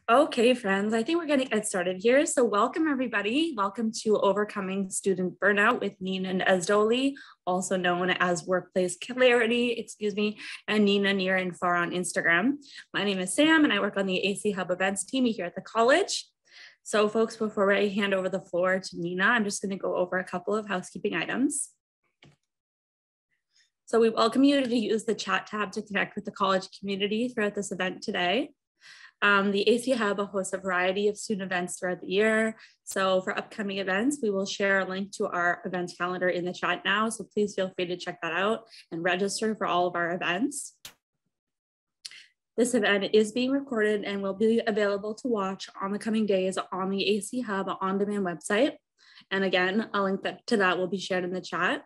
Okay, friends, I think we're going to get started here. So welcome, everybody. Welcome to Overcoming Student Burnout with Nina Nesdoly, also known as Workplace Clarity, and Nina Near and Far on Instagram. My name is Sam, and I work on the AC Hub events team here at the college. So folks, before I hand over the floor to Nina, I'm just going to go over a couple of housekeeping items. So we welcome you to use the chat tab to connect with the college community throughout this event today. The AC Hub hosts a variety of student events throughout the year. So for upcoming events, we will share a link to our events calendar in the chat now. So please feel free to check that out and register for all of our events. This event is being recorded and will be available to watch on the coming days on the AC Hub on-demand website. And again, a link to that will be shared in the chat.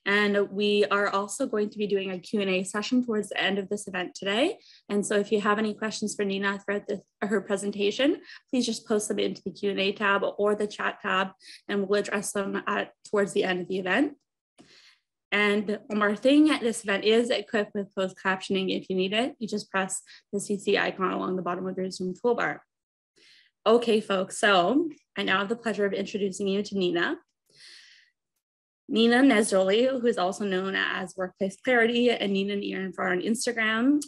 And we are also going to be doing a Q&A session towards the end of this event today. And so if you have any questions for Nina throughout her presentation, please just post them into the Q&A tab or the chat tab, and we'll address them towards the end of the event. And one more thing, this event is equipped with closed captioning if you need it. You just press the CC icon along the bottom of your Zoom toolbar. Okay, folks, so I now have the pleasure of introducing you to Nina. Nina Nesdoly, who is also known as Workplace Clarity and Nina Near and Far on Instagram.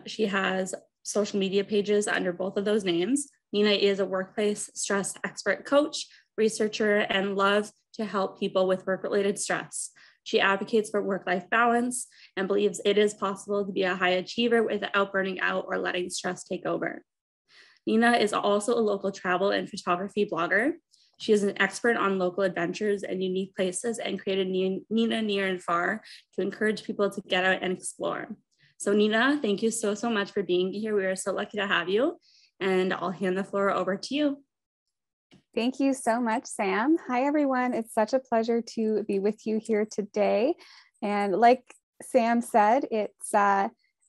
She has social media pages under both of those names. Nina is a workplace stress expert coach, researcher, and loves to help people with work-related stress. She advocates for work-life balance and believes it is possible to be a high achiever without burning out or letting stress take over. Nina is also a local travel and photography blogger. She is an expert on local adventures and unique places and created Nina Near and Far to encourage people to get out and explore. So Nina, thank you so much for being here. We are so lucky to have you, and I'll hand the floor over to you. Thank you so much, Sam. Hi, everyone. It's such a pleasure to be with you here today. And like Sam said,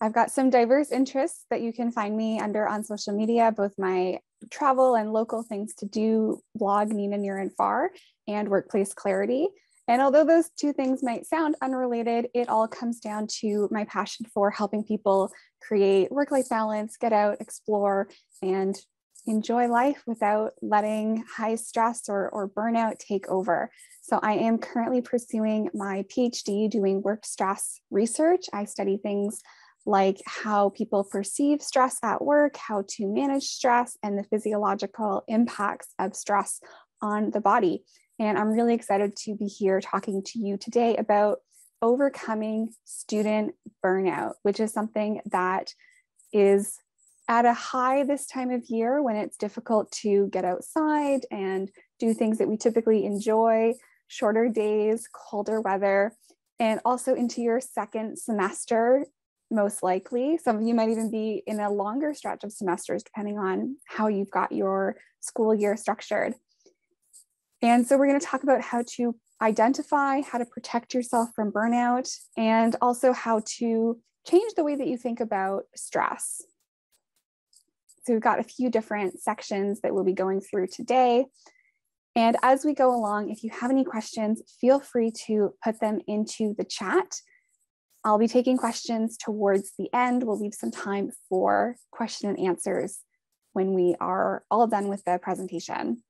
I've got some diverse interests that you can find me under on social media, both my travel and local things to do blog Nina Near and Far and Workplace Clarity. And although those two things might sound unrelated, it all comes down to my passion for helping people create work-life balance, get out, explore, and enjoy life without letting high stress or burnout take over. So I am currently pursuing my PhD doing work stress research. I study things like how people perceive stress at work, how to manage stress, and the physiological impacts of stress on the body. And I'm really excited to be here talking to you today about overcoming student burnout, which is something that is at a high this time of year when it's difficult to get outside and do things that we typically enjoy, shorter days, colder weather, and also into your second semester. Most likely. Some of you might even be in a longer stretch of semesters, depending on how you've got your school year structured. And so we're going to talk about how to identify, how to protect yourself from burnout, and also how to change the way that you think about stress. So we've got a few different sections that we'll be going through today. And as we go along, if you have any questions, feel free to put them into the chat. I'll be taking questions towards the end. We'll leave some time for question and answers when we are all done with the presentation.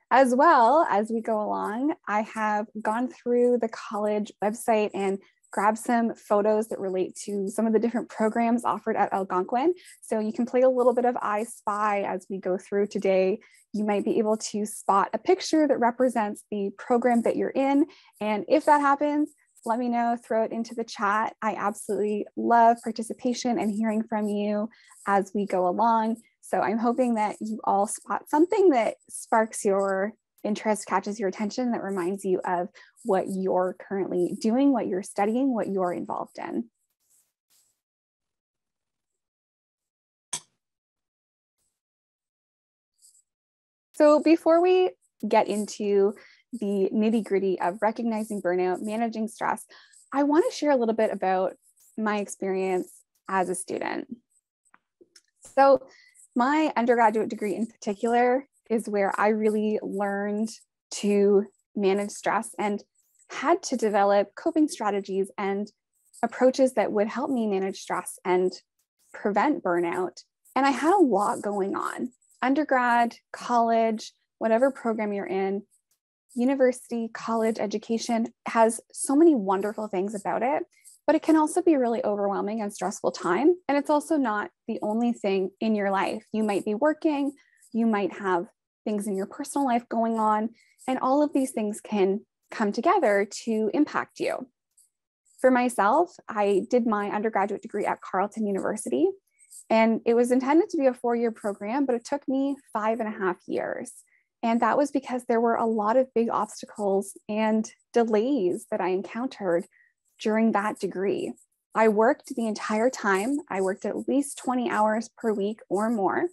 As well, as we go along, I have gone through the college website and grabbed some photos that relate to some of the different programs offered at Algonquin. So you can play a little bit of I Spy as we go through today. You might be able to spot a picture that represents the program that you're in. And if that happens, let me know, throw it into the chat. I absolutely love participation and hearing from you as we go along. So I'm hoping that you all spot something that sparks your interest, catches your attention, that reminds you of what you're currently doing, what you're studying, what you're involved in. So before we get into the nitty-gritty of recognizing burnout, managing stress, I want to share a little bit about my experience as a student. So my undergraduate degree in particular is where I really learned to manage stress and had to develop coping strategies and approaches that would help me manage stress and prevent burnout And I had a lot going on. Undergrad, college, whatever program you're in, university, college education has so many wonderful things about it, but it can also be a really overwhelming and stressful time. And it's also not the only thing in your life. You might be working, you might have things in your personal life going on, and all of these things can come together to impact you. For myself, I did my undergraduate degree at Carleton University, and it was intended to be a 4-year program, but it took me 5.5 years. And that was because there were a lot of big obstacles and delays that I encountered during that degree. I worked the entire time. I worked at least 20 hours per week or more.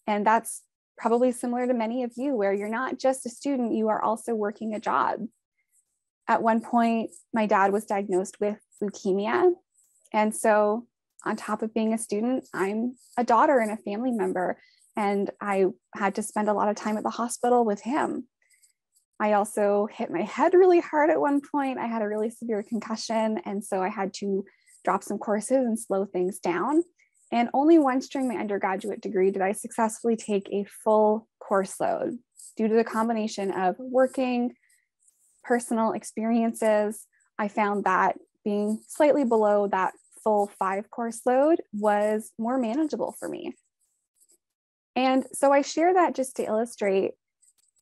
And that's probably similar to many of you, where you're not just a student, you are also working a job. At one point, my dad was diagnosed with leukemia. And so on top of being a student, I'm a daughter and a family member. And I had to spend a lot of time at the hospital with him. I also hit my head really hard at one point. I had a really severe concussion. And so I had to drop some courses and slow things down. And only once during my undergraduate degree did I successfully take a full course load due to the combination of working, personal experiences. I found that being slightly below that full 5-course load was more manageable for me. And so I share that just to illustrate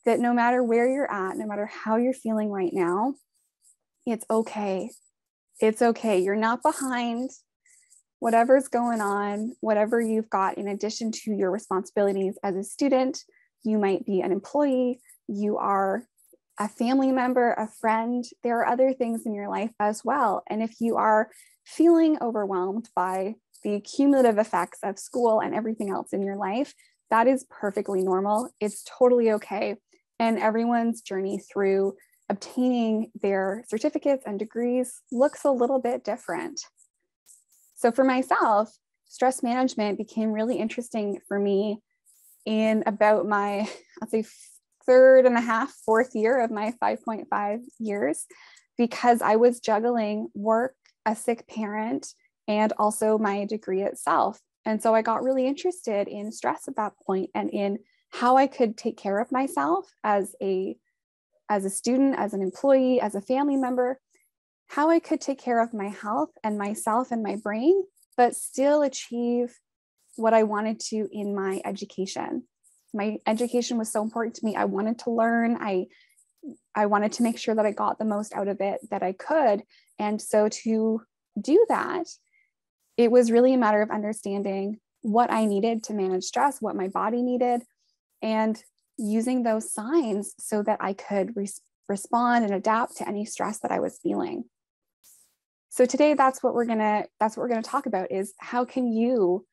that no matter where you're at, no matter how you're feeling right now, it's okay. It's okay. You're not behind. Whatever's going on, whatever you've got in addition to your responsibilities as a student, you might be an employee, you are a family member, a friend. There are other things in your life as well. And if you are feeling overwhelmed by the cumulative effects of school and everything else in your life, that is perfectly normal. It's totally okay. And everyone's journey through obtaining their certificates and degrees looks a little bit different. So for myself, stress management became really interesting for me in about my, I'll say 4th year of my 5.5 years, because I was juggling work, a sick parent, and also my degree itself. And so I got really interested in stress at that point and in how I could take care of myself as a student, as an employee, as a family member, how I could take care of my health and myself and my brain, but still achieve what I wanted to in my education. My education was so important to me. I wanted to learn. I wanted to make sure that I got the most out of it that I could. And so to do that, it was really a matter of understanding what I needed to manage stress, what my body needed, and using those signs so that I could respond and adapt to any stress that I was feeling. So today, that's what we're gonna talk about, is how can you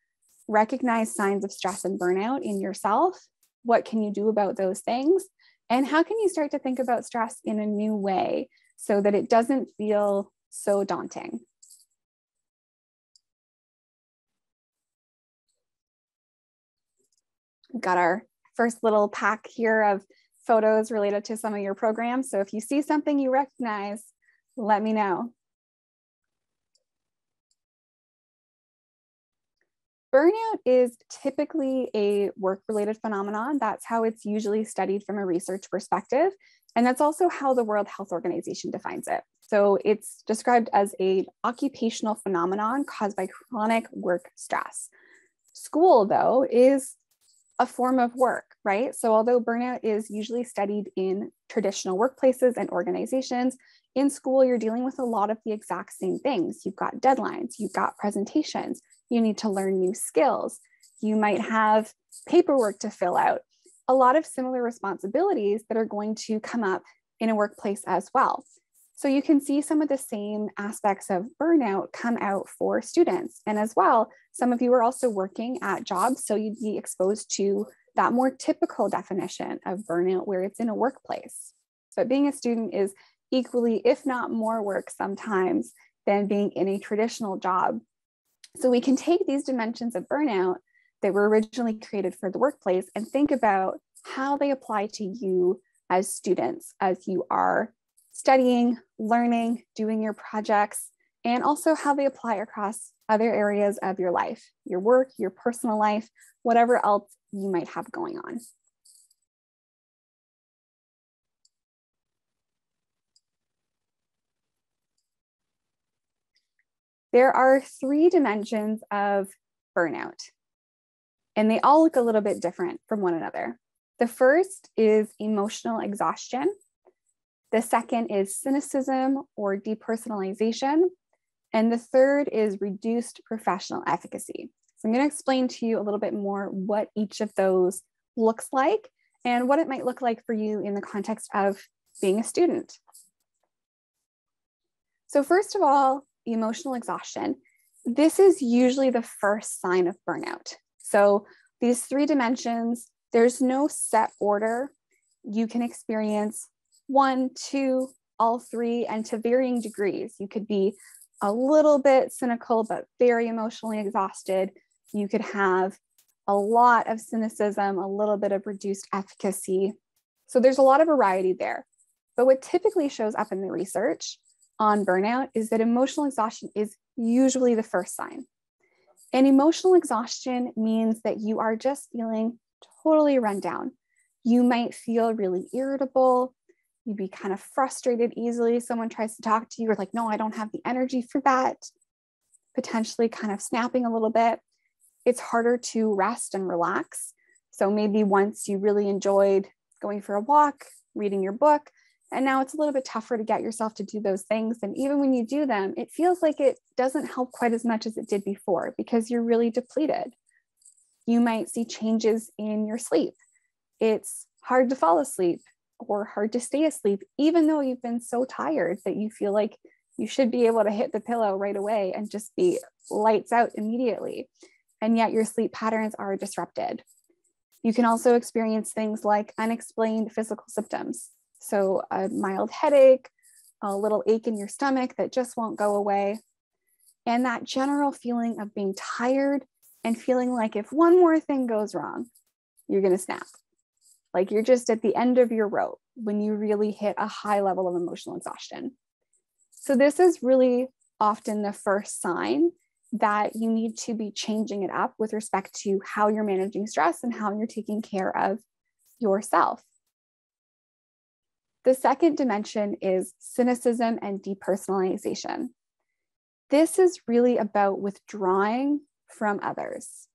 recognize signs of stress and burnout in yourself? What can you do about those things? And how can you start to think about stress in a new way so that it doesn't feel so daunting? We've got our first little pack here of photos related to some of your programs. So if you see something you recognize, let me know. Burnout is typically a work-related phenomenon. That's how it's usually studied from a research perspective. And that's also how the World Health Organization defines it. So it's described as an occupational phenomenon caused by chronic work stress. School, though, is a form of work, right? So although burnout is usually studied in traditional workplaces and organizations, in school, you're dealing with a lot of the exact same things. You've got deadlines, you've got presentations, you need to learn new skills, you might have paperwork to fill out, a lot of similar responsibilities that are going to come up in a workplace as well. So you can see some of the same aspects of burnout come out for students. And as well, some of you are also working at jobs, so you'd be exposed to that more typical definition of burnout where it's in a workplace. But being a student is equally, if not more work sometimes than being in a traditional job. So we can take these dimensions of burnout that were originally created for the workplace and think about how they apply to you as students, as you are studying, learning, doing your projects, and also how they apply across other areas of your life, your work, your personal life, whatever else you might have going on. There are 3 dimensions of burnout, and they all look a little bit different from one another. The first is emotional exhaustion. The second is cynicism or depersonalization. And the third is reduced professional efficacy. So I'm going to explain to you a little bit more what each of those looks like and what it might look like for you in the context of being a student. So first of all, emotional exhaustion. This is usually the first sign of burnout. So these 3 dimensions, there's no set order. You can experience 1, 2, all 3, and to varying degrees. You could be a little bit cynical, but very emotionally exhausted. You could have a lot of cynicism, a little bit of reduced efficacy. So there's a lot of variety there. But what typically shows up in the research on burnout is that emotional exhaustion is usually the first sign. And emotional exhaustion means that you are just feeling totally run down. You might feel really irritable. You'd be kind of frustrated easily. Someone tries to talk to you, you're like, no, I don't have the energy for that. Potentially kind of snapping a little bit. It's harder to rest and relax. So maybe once you really enjoyed going for a walk, reading your book, and now it's a little bit tougher to get yourself to do those things. And even when you do them, it feels like it doesn't help quite as much as it did before because you're really depleted. You might see changes in your sleep. It's hard to fall asleep or hard to stay asleep, even though you've been so tired that you feel like you should be able to hit the pillow right away and just be lights out immediately. And yet your sleep patterns are disrupted. You can also experience things like unexplained physical symptoms. So a mild headache, a little ache in your stomach that just won't go away. And that general feeling of being tired and feeling like if one more thing goes wrong, you're going to snap. Like you're just at the end of your rope when you really hit a high level of emotional exhaustion. So this is really often the first sign that you need to be changing it up with respect to how you're managing stress and how you're taking care of yourself. The second dimension is cynicism and depersonalization. This is really about withdrawing from others,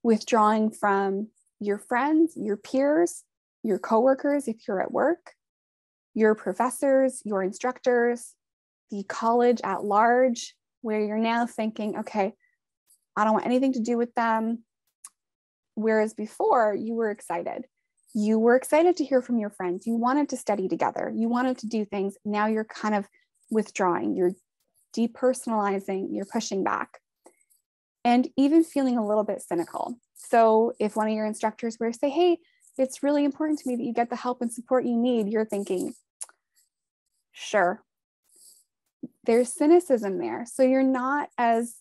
withdrawing from your friends, your peers, your coworkers if you're at work, your professors, your instructors, the college at large, where you're now thinking, okay, I don't want anything to do with them. Whereas before you were excited. You were excited to hear from your friends. You wanted to study together. You wanted to do things. Now you're kind of withdrawing. You're depersonalizing. You're pushing back. And even feeling a little bit cynical. So if one of your instructors were to say, hey, it's really important to me that you get the help and support you need, you're thinking, sure. There's cynicism there. So you're not as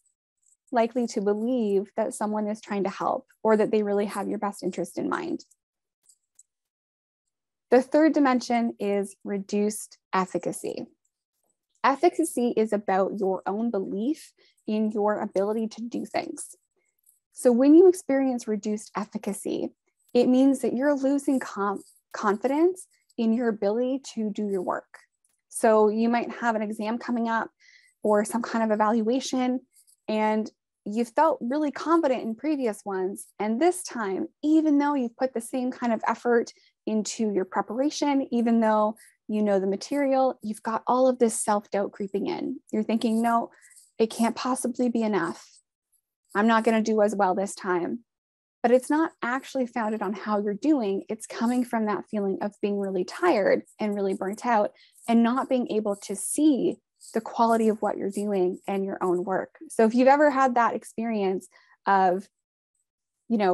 likely to believe that someone is trying to help or that they really have your best interest in mind. The third dimension is reduced efficacy. Efficacy is about your own belief in your ability to do things. So when you experience reduced efficacy, it means that you're losing confidence in your ability to do your work. So you might have an exam coming up or some kind of evaluation, and you felt really confident in previous ones. And this time, even though you've put the same kind of effort into your preparation, even though you know the material, you've got all of this self-doubt creeping in. You're thinking, no, it can't possibly be enough. I'm not going to do as well this time. But it's not actually founded on how you're doing. It's coming from that feeling of being really tired and really burnt out and not being able to see the quality of what you're doing and your own work. So if you've ever had that experience of,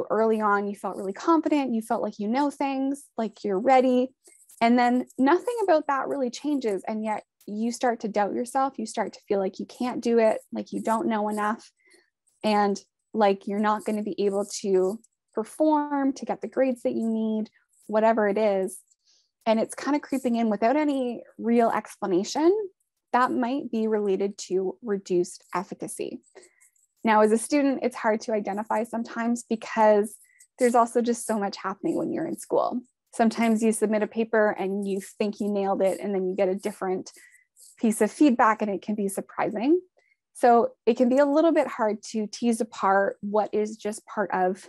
early on, you felt really confident, you felt like you know things, like you're ready, and then nothing about that really changes. And yet you start to doubt yourself. You start to feel like you can't do it, like you don't know enough, and like you're not going to be able to perform, to get the grades that you need, whatever it is. And it's kind of creeping in without any real explanation. That might be related to reduced efficacy. Now, as a student, it's hard to identify sometimes because there's also just so much happening when you're in school. Sometimes you submit a paper and you think you nailed it, and then you get a different piece of feedback, and it can be surprising. So it can be a little bit hard to tease apart what is just part of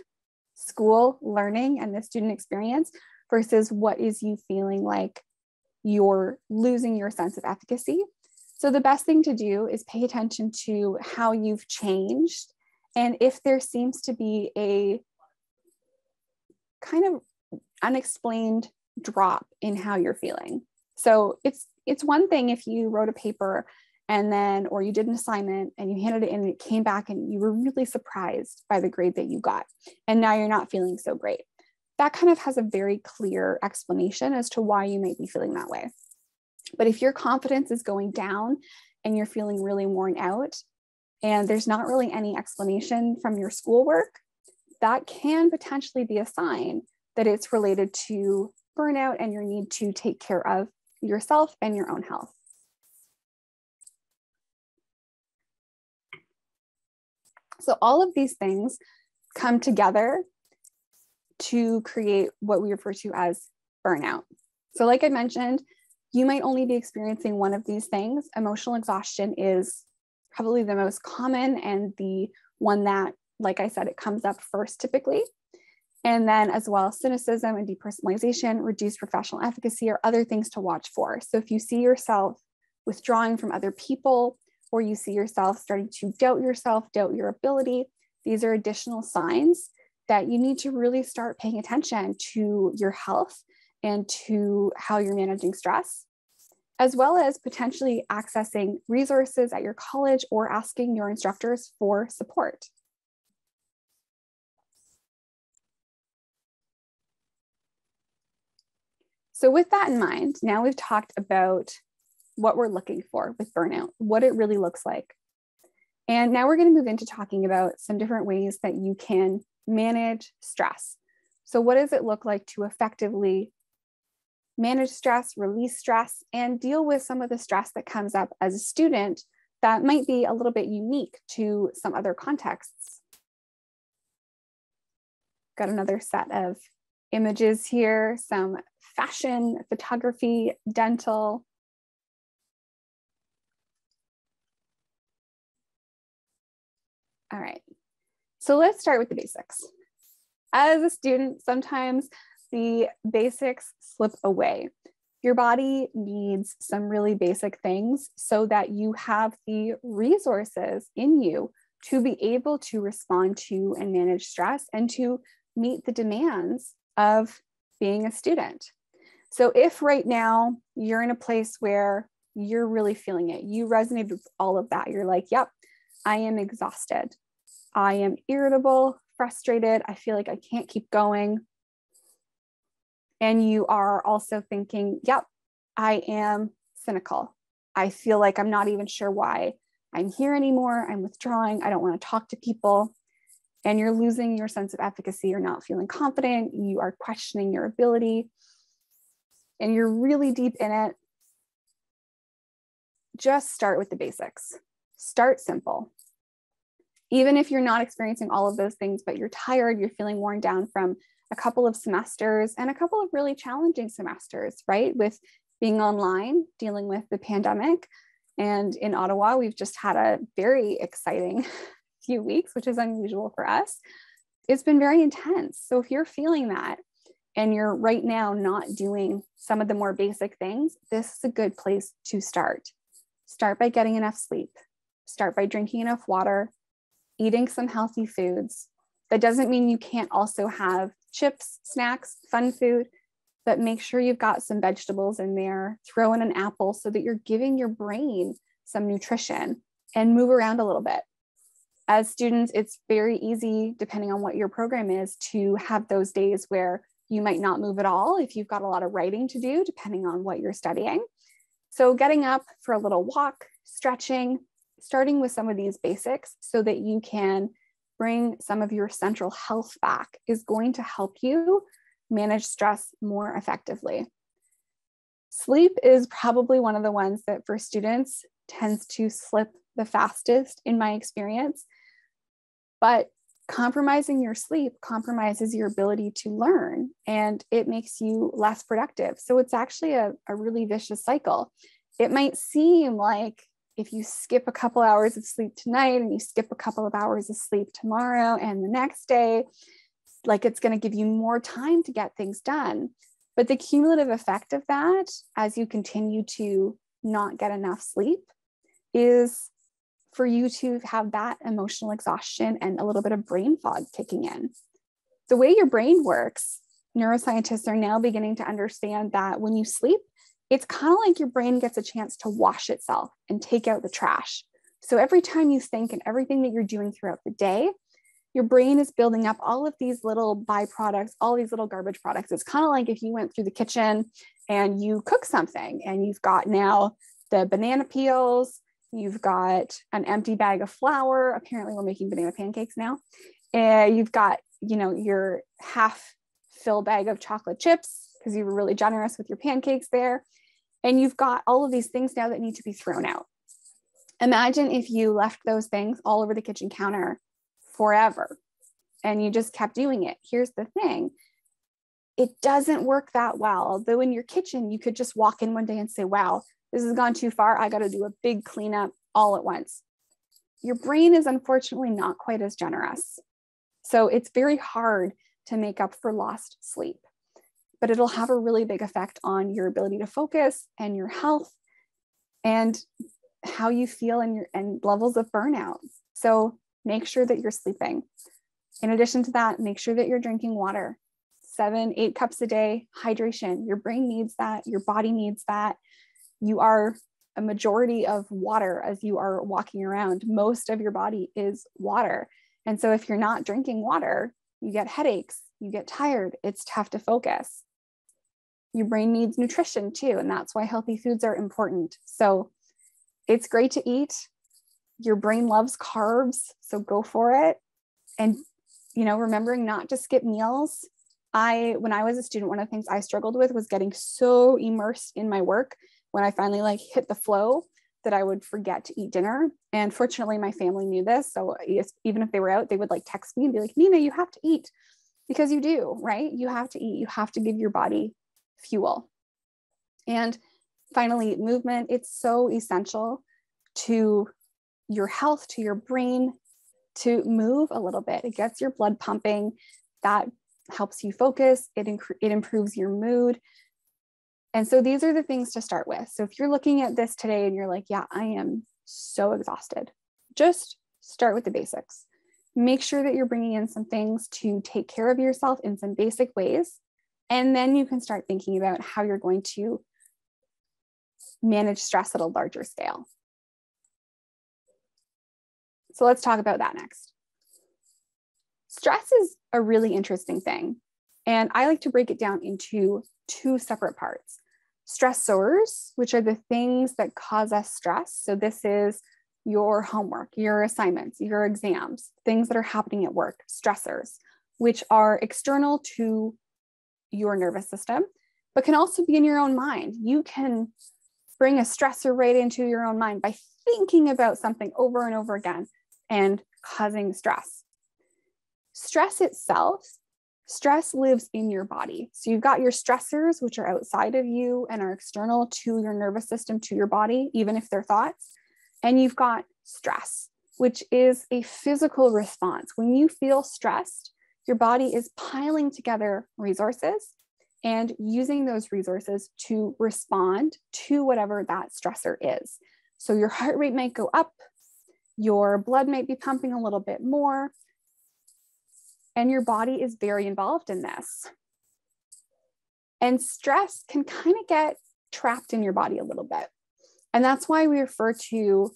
school learning and the student experience versus what is you feeling like you're losing your sense of efficacy. So the best thing to do is pay attention to how you've changed, and if there seems to be a kind of unexplained drop in how you're feeling. So it's one thing if you wrote a paper and then, or you did an assignment and you handed it in and it came back and you were really surprised by the grade that you got, and now you're not feeling so great. That kind of has a very clear explanation as to why you might be feeling that way. But if your confidence is going down and you're feeling really worn out and there's not really any explanation from your schoolwork, that can potentially be a sign that it's related to burnout and your need to take care of yourself and your own health. So all of these things come together to create what we refer to as burnout. So like I mentioned, you might only be experiencing one of these things. Emotional exhaustion is probably the most common and the one that, like I said, it comes up first typically. And then as well, cynicism and depersonalization, reduced professional efficacy are other things to watch for. So if you see yourself withdrawing from other people, or you see yourself starting to doubt yourself, doubt your ability, these are additional signs that you need to really start paying attention to your health and to how you're managing stress, as well as potentially accessing resources at your college or asking your instructors for support. So with that in mind, now we've talked about what we're looking for with burnout, what it really looks like. And now we're going to move into talking about some different ways that you can manage stress. So what does it look like to effectively manage stress, release stress, and deal with some of the stress that comes up as a student that might be a little bit unique to some other contexts? Got another set of images here, some fashion, photography, dental. All right, so let's start with the basics. As a student, sometimes the basics slip away. Your body needs some really basic things so that you have the resources in you to be able to respond to and manage stress and to meet the demands of being a student. So if right now you're in a place where you're really feeling it, you resonate with all of that, you're like, yep, I am exhausted. I am irritable, frustrated. I feel like I can't keep going. And you are also thinking, yep, I am cynical. I feel like I'm not even sure why I'm here anymore. I'm withdrawing. I don't want to talk to people. And you're losing your sense of efficacy. You're not feeling confident. You are questioning your ability. And you're really deep in it. Just start with the basics. Start simple. Even if you're not experiencing all of those things, but you're tired, you're feeling worn down from a couple of semesters and a couple of really challenging semesters, right? With being online, dealing with the pandemic. And in Ottawa, we've just had a very exciting few weeks, which is unusual for us. It's been very intense. So if you're feeling that and you're right now not doing some of the more basic things, this is a good place to start. Start by getting enough sleep. Start by drinking enough water, eating some healthy foods. That doesn't mean you can't also have chips, snacks, fun food, but make sure you've got some vegetables in there. Throw in an apple so that you're giving your brain some nutrition, and move around a little bit. As students, it's very easy, depending on what your program is, to have those days where you might not move at all if you've got a lot of writing to do, depending on what you're studying. So getting up for a little walk, stretching, starting with some of these basics so that you can bring some of your central health back is going to help you manage stress more effectively. Sleep is probably one of the ones that for students tends to slip the fastest in my experience. But compromising your sleep compromises your ability to learn, and it makes you less productive. So it's actually a really vicious cycle. It might seem like if you skip a couple hours of sleep tonight and you skip a couple of hours of sleep tomorrow and the next day, like it's going to give you more time to get things done. But the cumulative effect of that, as you continue to not get enough sleep, is for you to have that emotional exhaustion and a little bit of brain fog kicking in. The way your brain works, neuroscientists are now beginning to understand that when you sleep, it's kind of like your brain gets a chance to wash itself and take out the trash. So every time you think and everything that you're doing throughout the day, your brain is building up all of these little byproducts, all these little garbage products. It's kind of like if you went through the kitchen and you cook something and you've got now the banana peels, you've got an empty bag of flour. Apparently we're making banana pancakes now. And you've got, your half fill bag of chocolate chips because you were really generous with your pancakes there. And you've got all of these things now that need to be thrown out. Imagine if you left those things all over the kitchen counter forever and you just kept doing it. Here's the thing. It doesn't work that well. Though in your kitchen, you could just walk in one day and say, wow, this has gone too far. I got to do a big cleanup all at once. Your brain is unfortunately not quite as generous. So it's very hard to make up for lost sleep, but it'll have a really big effect on your ability to focus and your health and how you feel and levels of burnout. So make sure that you're sleeping. In addition to that, make sure that you're drinking water, 7-8 cups a day, hydration. Your brain needs that. Your body needs that. You are a majority of water as you are walking around. Most of your body is water. And so if you're not drinking water, you get headaches, you get tired, it's tough to focus. Your brain needs nutrition too, and that's why healthy foods are important. So it's great to eat. Your brain loves carbs, so go for it. And, remembering not to skip meals. When I was a student, one of the things I struggled with was getting so immersed in my work when I finally hit the flow that I would forget to eat dinner. And fortunately, my family knew this. So even if they were out, they would text me and be like, Nina, you have to eat, because you do, right? You have to eat. You have to give your body fuel. And finally, movement. It's so essential to your health, to your brain, to move a little bit. It gets your blood pumping. That helps you focus. It improves your mood. And so these are the things to start with. So if you're looking at this today and you're like, yeah, I am so exhausted, just start with the basics. Make sure that you're bringing in some things to take care of yourself in some basic ways. And then you can start thinking about how you're going to manage stress at a larger scale. So let's talk about that next. Stress is a really interesting thing. And I like to break it down into two separate parts. Stressors, which are the things that cause us stress. So this is your homework, your assignments, your exams, things that are happening at work, stressors, which are external to your nervous system, but can also be in your own mind. You can bring a stressor right into your own mind by thinking about something over and over again and causing stress. Stress itself, stress lives in your body. So you've got your stressors, which are outside of you and are external to your nervous system, to your body, even if they're thoughts. And you've got stress, which is a physical response. When you feel stressed, your body is piling together resources and using those resources to respond to whatever that stressor is. So your heart rate might go up, your blood might be pumping a little bit more, and your body is very involved in this. And stress can kind of get trapped in your body a little bit. And that's why we refer to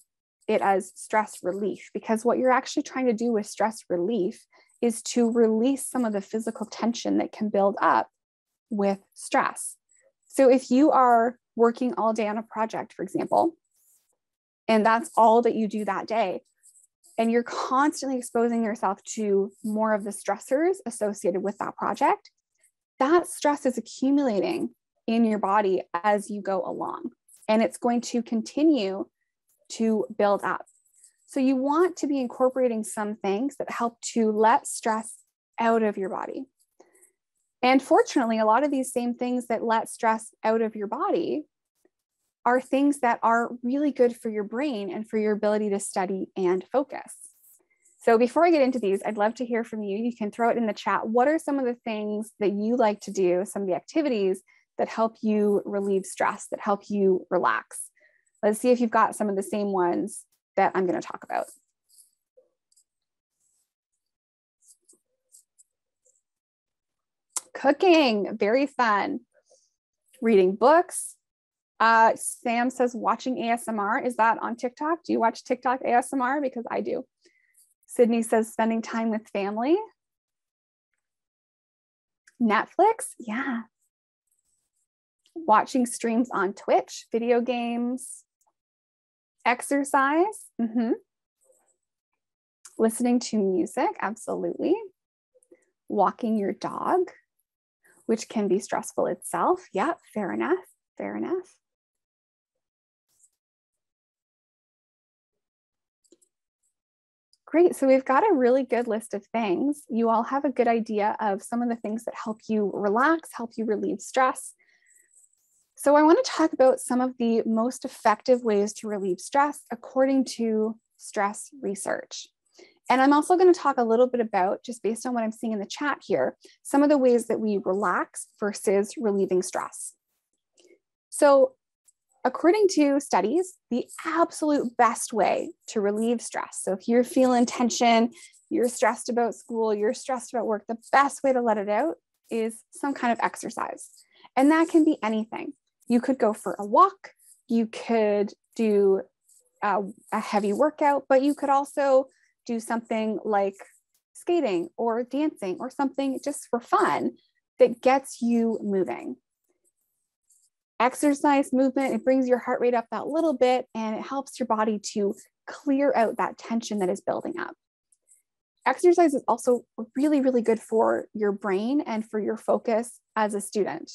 it as stress relief, because what you're actually trying to do with stress relief is to release some of the physical tension that can build up with stress. So if you are working all day on a project, for example, and that's all that you do that day, and you're constantly exposing yourself to more of the stressors associated with that project, that stress is accumulating in your body as you go along, and it's going to continue to build up. So you want to be incorporating some things that help to let stress out of your body. And fortunately, a lot of these same things that let stress out of your body are things that are really good for your brain and for your ability to study and focus. So before I get into these, I'd love to hear from you. You can throw it in the chat. What are some of the things that you like to do, some of the activities that help you relieve stress, that help you relax? Let's see if you've got some of the same ones that I'm going to talk about. Cooking, very fun. Reading books. Sam says watching ASMR. Is that on TikTok? Do you watch TikTok ASMR? Because I do. Sydney says spending time with family. Netflix, yeah. Watching streams on Twitch, video games. Exercise, listening to music, absolutely. Walking your dog, which can be stressful itself. Yeah, fair enough, fair enough. Great, so we've got a really good list of things. You all have a good idea of some of the things that help you relax, help you relieve stress. So I want to talk about some of the most effective ways to relieve stress according to stress research. And I'm also going to talk a little bit about, just based on what I'm seeing in the chat here, some of the ways that we relax versus relieving stress. So according to studies, the absolute best way to relieve stress, so if you're feeling tension, you're stressed about school, you're stressed about work, the best way to let it out is some kind of exercise. And that can be anything. You could go for a walk, you could do a heavy workout, but you could also do something like skating or dancing or something just for fun that gets you moving. Exercise, movement, it brings your heart rate up that little bit and it helps your body to clear out that tension that is building up. Exercise is also really, really good for your brain and for your focus as a student.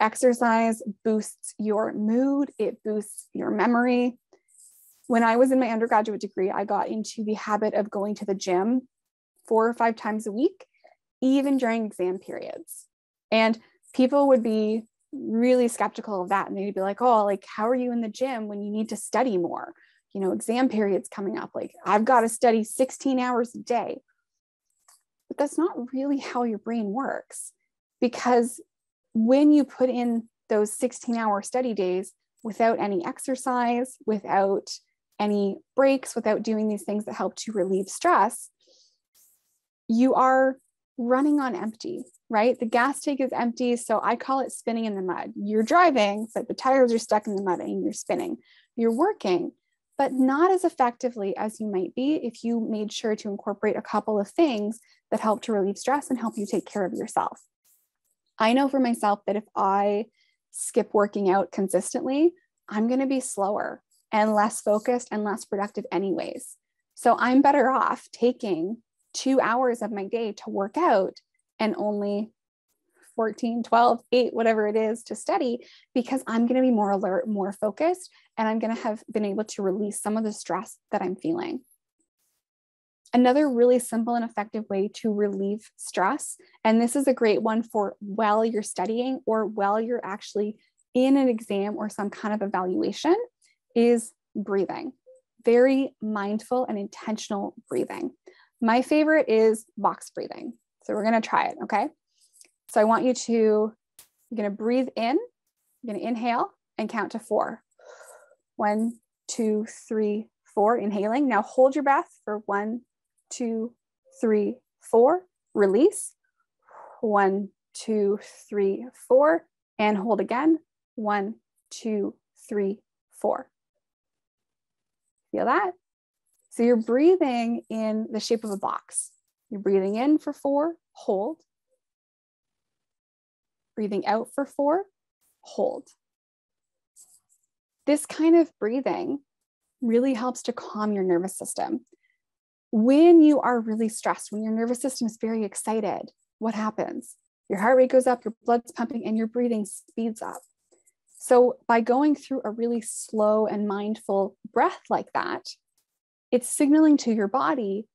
Exercise boosts your mood, it boosts your memory. When I was in my undergraduate degree, I got into the habit of going to the gym 4 or 5 times a week, even during exam periods. And people would be really skeptical of that. And they'd be like, oh, like, how are you in the gym when you need to study more? You know, exam periods coming up, like I've got to study 16 hours a day. But that's not really how your brain works, because when you put in those 16-hour study days without any exercise, without any breaks, without doing these things that help to relieve stress, you are running on empty, right? The gas tank is empty. So I call it spinning in the mud. You're driving, but the tires are stuck in the mud and you're spinning. You're working, but not as effectively as you might be if you made sure to incorporate a couple of things that help to relieve stress and help you take care of yourself. I know for myself that if I skip working out consistently, I'm going to be slower and less focused and less productive anyways. So I'm better off taking 2 hours of my day to work out and only 14, 12, 8, whatever it is to study, because I'm going to be more alert, more focused, and I'm going to have been able to release some of the stress that I'm feeling. Another really simple and effective way to relieve stress, and this is a great one for while you're studying or while you're actually in an exam or some kind of evaluation, is breathing. Very mindful and intentional breathing. My favorite is box breathing. So we're going to try it, okay? So I want you're going to breathe in, you're going to inhale and count to 4. 1, 2, 3, 4, inhaling. Now hold your breath for 1, 2, 3, 4, release. 1, 2, 3, 4, and hold again. 1, 2, 3, 4. Feel that? So you're breathing in the shape of a box. You're breathing in for 4, hold. Breathing out for 4, hold. This kind of breathing really helps to calm your nervous system. When you are really stressed, when your nervous system is very excited, what happens? Your heart rate goes up, your blood's pumping, and your breathing speeds up. So by going through a really slow and mindful breath like that, it's signaling to your body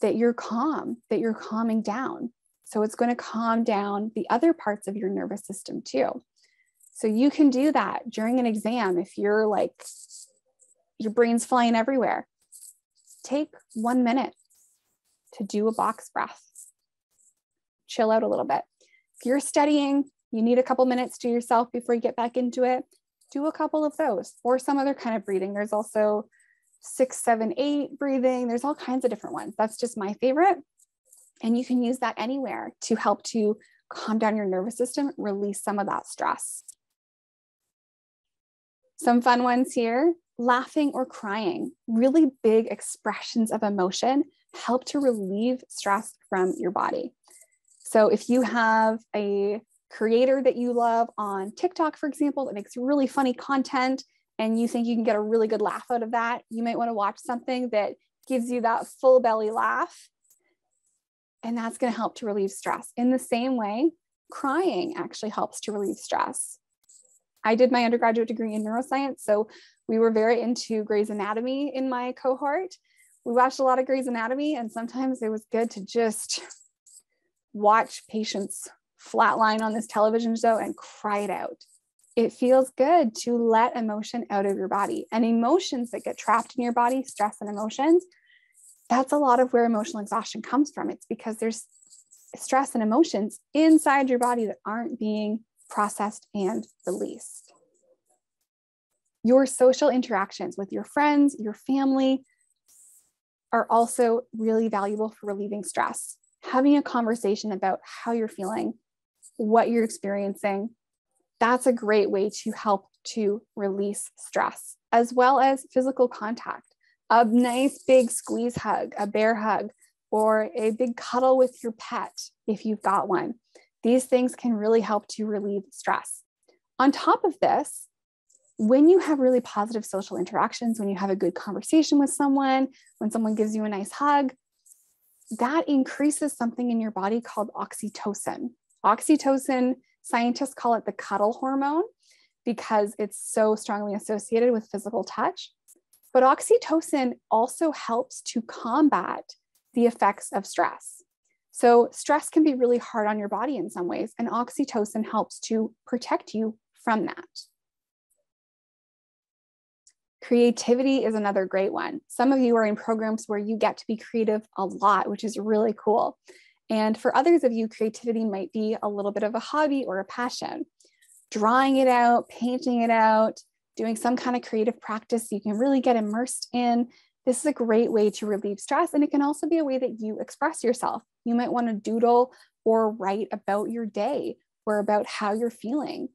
that you're calm, that you're calming down. So it's going to calm down the other parts of your nervous system too. So you can do that during an exam. If you're like, your brain's flying everywhere, take 1 minute to do a box breath. Chill out a little bit. If you're studying, you need a couple minutes to yourself before you get back into it, do a couple of those, or some other kind of breathing. There's also 6, 7, 8 breathing. There's all kinds of different ones. That's just my favorite. And you can use that anywhere to help to calm down your nervous system, release some of that stress. Some fun ones here: laughing or crying. Really big expressions of emotion help to relieve stress from your body. So if you have a creator that you love on TikTok, for example, that makes really funny content, and you think you can get a really good laugh out of that, you might want to watch something that gives you that full belly laugh. And that's going to help to relieve stress. In the same way, crying actually helps to relieve stress. I did my undergraduate degree in neuroscience, so we were very into Grey's Anatomy in my cohort. We watched a lot of Grey's Anatomy, and sometimes it was good to just watch patients flatline on this television show and cry it out. It feels good to let emotion out of your body, and emotions that get trapped in your body, stress and emotions, that's a lot of where emotional exhaustion comes from. It's because there's stress and emotions inside your body that aren't being processed and released. Your social interactions with your friends, your family are also really valuable for relieving stress. Having a conversation about how you're feeling, what you're experiencing, that's a great way to help to release stress, as well as physical contact. A nice big squeeze hug, a bear hug, or a big cuddle with your pet if you've got one. These things can really help to relieve stress. On top of this, when you have really positive social interactions, when you have a good conversation with someone, when someone gives you a nice hug, that increases something in your body called oxytocin. Oxytocin, scientists call it the cuddle hormone because it's so strongly associated with physical touch. But oxytocin also helps to combat the effects of stress. So stress can be really hard on your body in some ways, and oxytocin helps to protect you from that. Creativity is another great one. Some of you are in programs where you get to be creative a lot, which is really cool. And for others of you, creativity might be a little bit of a hobby or a passion. Drawing it out, painting it out, doing some kind of creative practice you can really get immersed in. This is a great way to relieve stress, and it can also be a way that you express yourself. You might want to doodle or write about your day or about how you're feeling.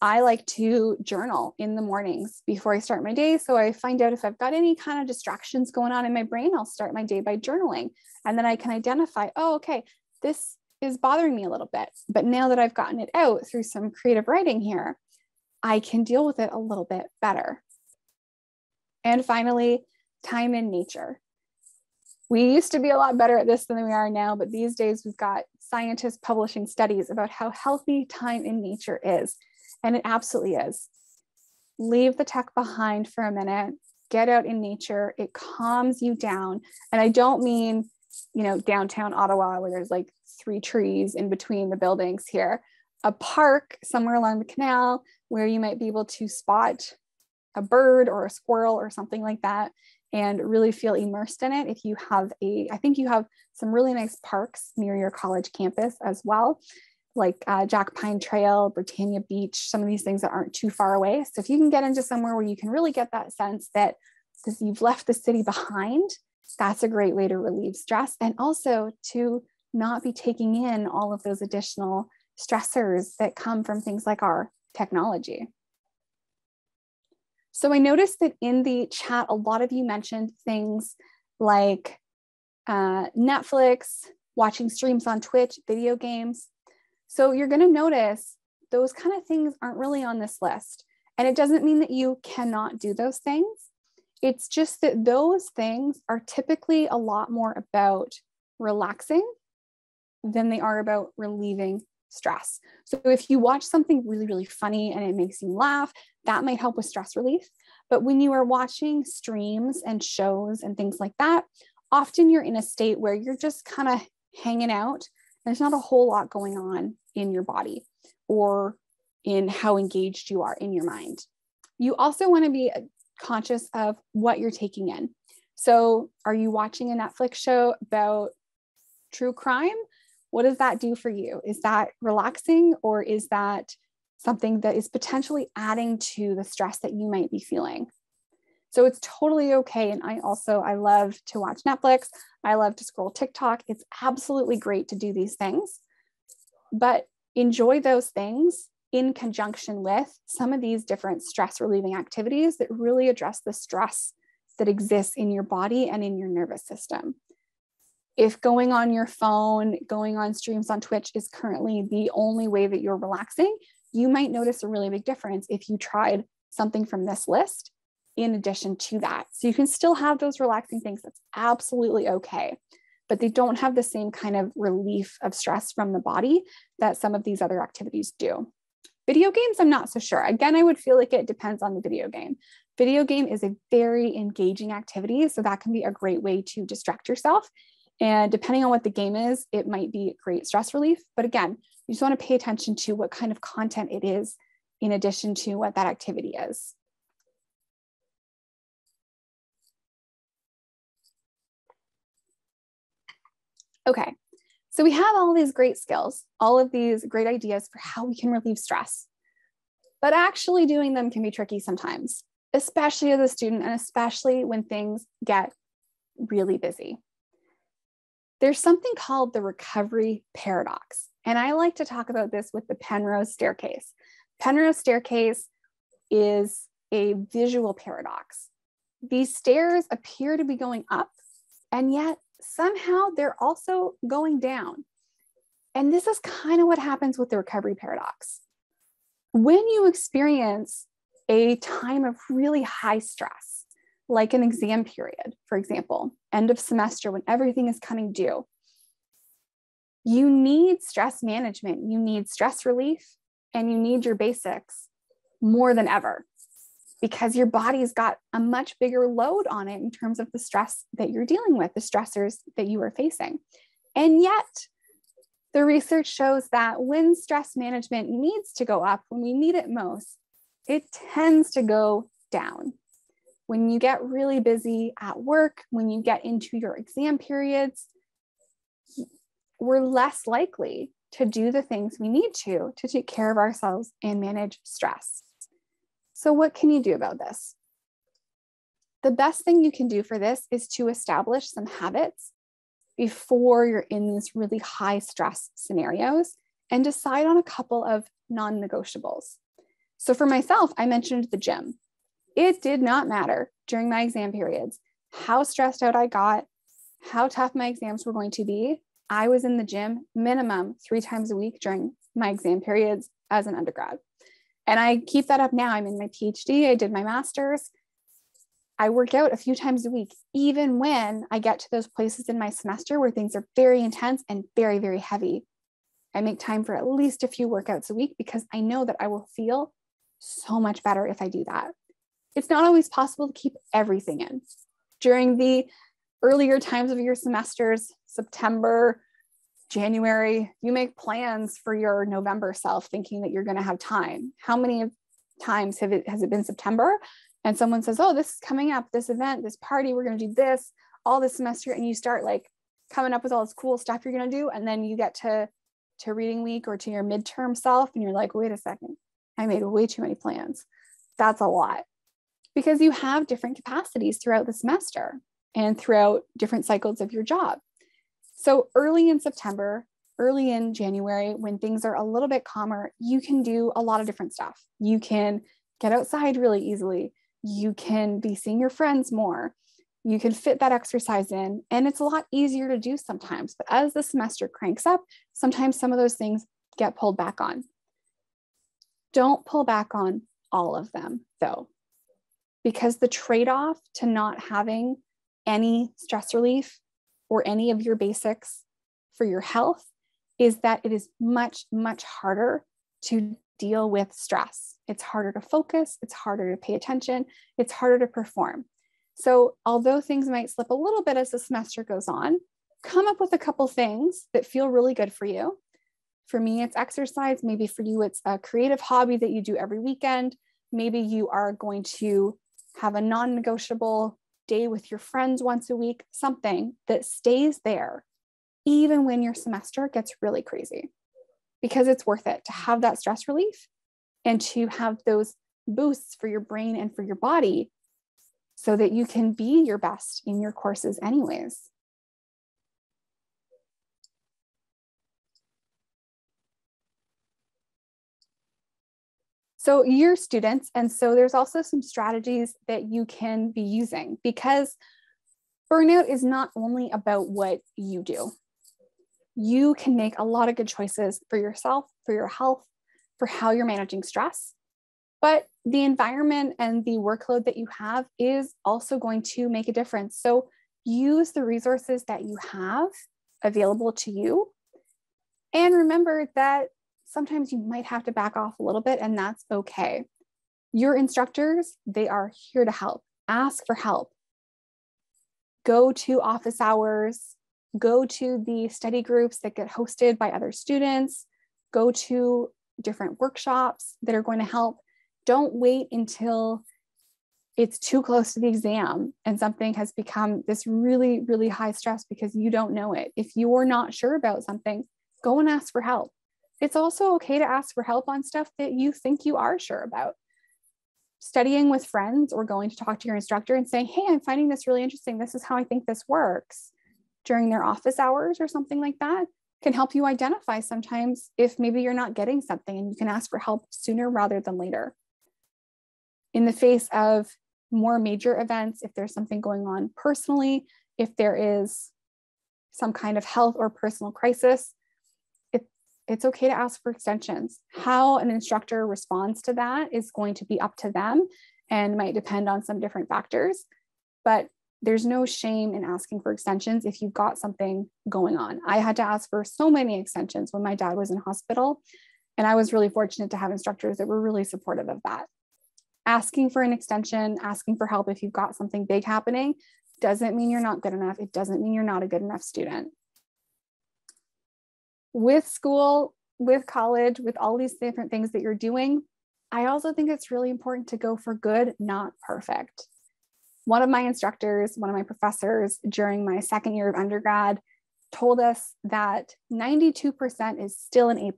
I like to journal in the mornings before I start my day. So I find out if I've got any kind of distractions going on in my brain, I'll start my day by journaling. And then I can identify, oh, okay, this is bothering me a little bit. But now that I've gotten it out through some creative writing here, I can deal with it a little bit better. And finally, time in nature. We used to be a lot better at this than we are now, but these days we've got scientists publishing studies about how healthy time in nature is. And it absolutely is. Leave the tech behind for a minute, get out in nature. It calms you down. And I don't mean, downtown Ottawa where there's like 3 trees in between the buildings here. A park somewhere along the canal where you might be able to spot a bird or a squirrel or something like that and really feel immersed in it. If you have I think you have some really nice parks near your college campus as well, like Jack Pine Trail, Britannia Beach, some of these things that aren't too far away. So if you can get into somewhere where you can really get that sense that you've left the city behind, that's a great way to relieve stress, and also to not be taking in all of those additional stressors that come from things like our technology. So I noticed that in the chat, a lot of you mentioned things like Netflix, watching streams on Twitch, video games. So you're going to notice those kind of things aren't really on this list. And it doesn't mean that you cannot do those things. It's just that those things are typically a lot more about relaxing than they are about relieving stress. So if you watch something really, really funny and it makes you laugh, that might help with stress relief. But when you are watching streams and shows and things like that, often you're in a state where you're just kind of hanging out. There's not a whole lot going on in your body or in how engaged you are in your mind. You also want to be conscious of what you're taking in. So are you watching a Netflix show about true crime? What does that do for you? Is that relaxing, or is that something that is potentially adding to the stress that you might be feeling? So it's totally okay. And I love to watch Netflix. I love to scroll TikTok. It's absolutely great to do these things, but enjoy those things in conjunction with some of these different stress relieving activities that really address the stress that exists in your body and in your nervous system. If going on your phone, going on streams on Twitch is currently the only way that you're relaxing, you might notice a really big difference if you tried something from this list in addition to that. So you can still have those relaxing things. That's absolutely okay, but they don't have the same kind of relief of stress from the body that some of these other activities do. Video games, I'm not so sure. Again, I would feel like it depends on the video game. Video game is a very engaging activity, so that can be a great way to distract yourself. And depending on what the game is, it might be great stress relief. But again, you just want to pay attention to what kind of content it is in addition to what that activity is. Okay, so we have all these great skills, all of these great ideas for how we can relieve stress, but actually doing them can be tricky sometimes, especially as a student and especially when things get really busy. There's something called the recovery paradox, and I like to talk about this with the Penrose staircase. Penrose staircase is a visual paradox. These stairs appear to be going up, and yet somehow they're also going down. And this is kind of what happens with the recovery paradox. When you experience a time of really high stress, like an exam period, for example, end of semester when everything is coming due, you need stress management, you need stress relief, and you need your basics more than ever, because your body's got a much bigger load on it in terms of the stress that you're dealing with, the stressors that you are facing. And yet, the research shows that when stress management needs to go up, when we need it most, it tends to go down. When you get really busy at work, when you get into your exam periods, we're less likely to do the things we need to take care of ourselves and manage stress. So what can you do about this? The best thing you can do for this is to establish some habits before you're in these really high stress scenarios and decide on a couple of non-negotiables. So for myself, I mentioned the gym. It did not matter during my exam periods how stressed out I got, how tough my exams were going to be. I was in the gym minimum 3 times a week during my exam periods as an undergrad. And I keep that up now. I'm in my PhD, I did my master's. I work out a few times a week, even when I get to those places in my semester where things are very intense and very, very heavy. I make time for at least a few workouts a week because I know that I will feel so much better if I do that. It's not always possible to keep everything in. During the earlier times of your semesters, September, January, you make plans for your November self thinking that you're going to have time. How many times has it been September and someone says, oh, this is coming up, this event, this party, we're going to do this all this semester, and you start like coming up with all this cool stuff you're going to do, and then you get to reading week or to your midterm self and you're like, wait a second, I made way too many plans. That's a lot, because you have different capacities throughout the semester and throughout different cycles of your job. So early in September, early in January, when things are a little bit calmer, you can do a lot of different stuff. You can get outside really easily. You can be seeing your friends more. You can fit that exercise in, and it's a lot easier to do sometimes. But as the semester cranks up, sometimes some of those things get pulled back on. Don't pull back on all of them, though, because the trade-off to not having any stress relief or any of your basics for your health is that it is much, much harder to deal with stress. It's harder to focus, it's harder to pay attention, it's harder to perform. So although things might slip a little bit as the semester goes on, come up with a couple things that feel really good for you. For me, it's exercise. Maybe for you, it's a creative hobby that you do every weekend. Maybe you are going to have a non-negotiable day with your friends once a week, something that stays there, even when your semester gets really crazy, because it's worth it to have that stress relief and to have those boosts for your brain and for your body so that you can be your best in your courses anyways. So you're students, and so there's also some strategies that you can be using, because burnout is not only about what you do. You can make a lot of good choices for yourself, for your health, for how you're managing stress, but the environment and the workload that you have is also going to make a difference. So use the resources that you have available to you. And remember that sometimes you might have to back off a little bit, and that's okay. Your instructors, they are here to help. Ask for help. Go to office hours, go to the study groups that get hosted by other students, go to different workshops that are going to help. Don't wait until it's too close to the exam and something has become this really, really high stress because you don't know it. If you're not sure about something, go and ask for help. It's also okay to ask for help on stuff that you think you are sure about. Studying with friends or going to talk to your instructor and saying, hey, I'm finding this really interesting. This is how I think this works, during their office hours or something like that, can help you identify sometimes if maybe you're not getting something, and you can ask for help sooner rather than later. In the face of more major events, if there's something going on personally, if there is some kind of health or personal crisis, it's okay to ask for extensions. How an instructor responds to that is going to be up to them and might depend on some different factors, but there's no shame in asking for extensions if you've got something going on. I had to ask for so many extensions when my dad was in hospital, and I was really fortunate to have instructors that were really supportive of that. Asking for an extension, asking for help if you've got something big happening, doesn't mean you're not good enough. It doesn't mean you're not a good enough student. With school, with college, with all these different things that you're doing, I also think it's really important to go for good, not perfect. One of my instructors, one of my professors during my second year of undergrad told us that 92% is still an A+.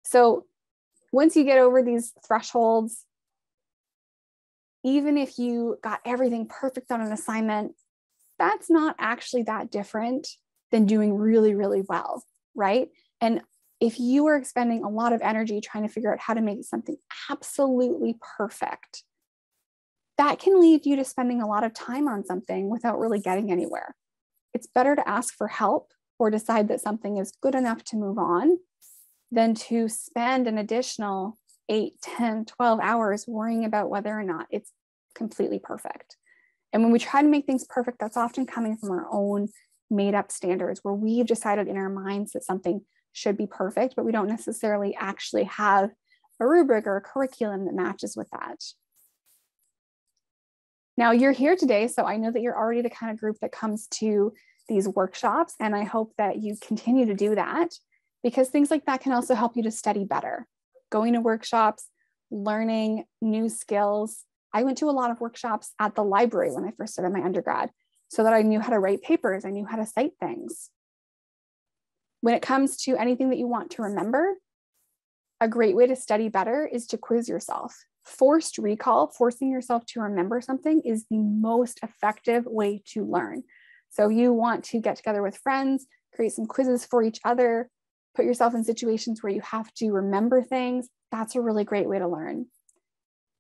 So once you get over these thresholds, even if you got everything perfect on an assignment, that's not actually that different than doing really, really well, right? And if you are expending a lot of energy trying to figure out how to make something absolutely perfect, that can lead you to spending a lot of time on something without really getting anywhere. It's better to ask for help or decide that something is good enough to move on than to spend an additional 8, 10, 12 hours worrying about whether or not it's completely perfect. And when we try to make things perfect, that's often coming from our own made up standards where we've decided in our minds that something should be perfect, but we don't necessarily actually have a rubric or a curriculum that matches with that. Now you're here today, so I know that you're already the kind of group that comes to these workshops, and I hope that you continue to do that, because things like that can also help you to study better. Going to workshops, learning new skills. I went to a lot of workshops at the library when I first started my undergrad, so that I knew how to write papers, I knew how to cite things. When it comes to anything that you want to remember, a great way to study better is to quiz yourself. Forced recall, forcing yourself to remember something, is the most effective way to learn. So you want to get together with friends, create some quizzes for each other, put yourself in situations where you have to remember things. That's a really great way to learn.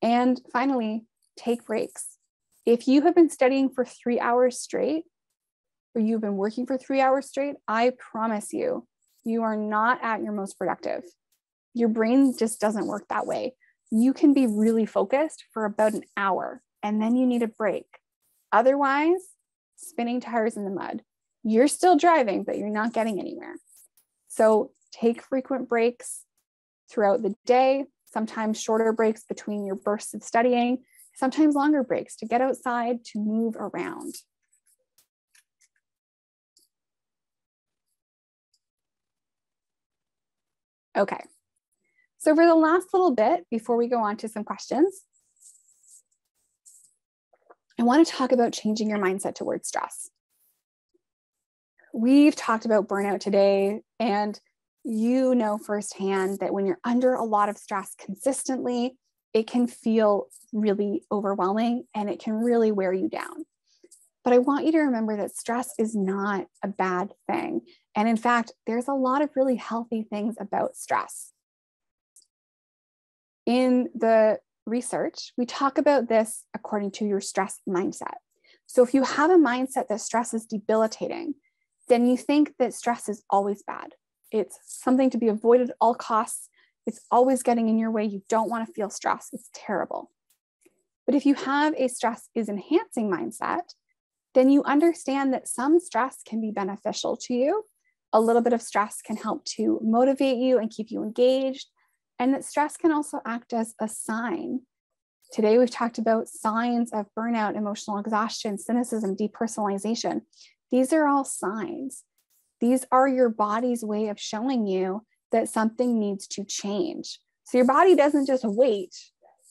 And finally, take breaks. If you have been studying for 3 hours straight, or you've been working for 3 hours straight, I promise you, you are not at your most productive. Your brain just doesn't work that way. You can be really focused for about an hour, and then you need a break. Otherwise, spinning tires in the mud. You're still driving, but you're not getting anywhere. So take frequent breaks, throughout the day, sometimes shorter breaks between your bursts of studying, sometimes longer breaks to get outside, to move around. Okay, so for the last little bit, before we go on to some questions, I want to talk about changing your mindset towards stress. We've talked about burnout today, and you know firsthand that when you're under a lot of stress consistently, it can feel really overwhelming and it can really wear you down. But I want you to remember that stress is not a bad thing. And in fact, there's a lot of really healthy things about stress. In the research, we talk about this according to your stress mindset. So if you have a mindset that stress is debilitating, then you think that stress is always bad. It's something to be avoided at all costs. It's always getting in your way. You don't want to feel stress. It's terrible. But if you have a stress is enhancing mindset, then you understand that some stress can be beneficial to you. A little bit of stress can help to motivate you and keep you engaged. And that stress can also act as a sign. Today, we've talked about signs of burnout, emotional exhaustion, cynicism, depersonalization. These are all signs. These are your body's way of showing you that something needs to change. So your body doesn't just wait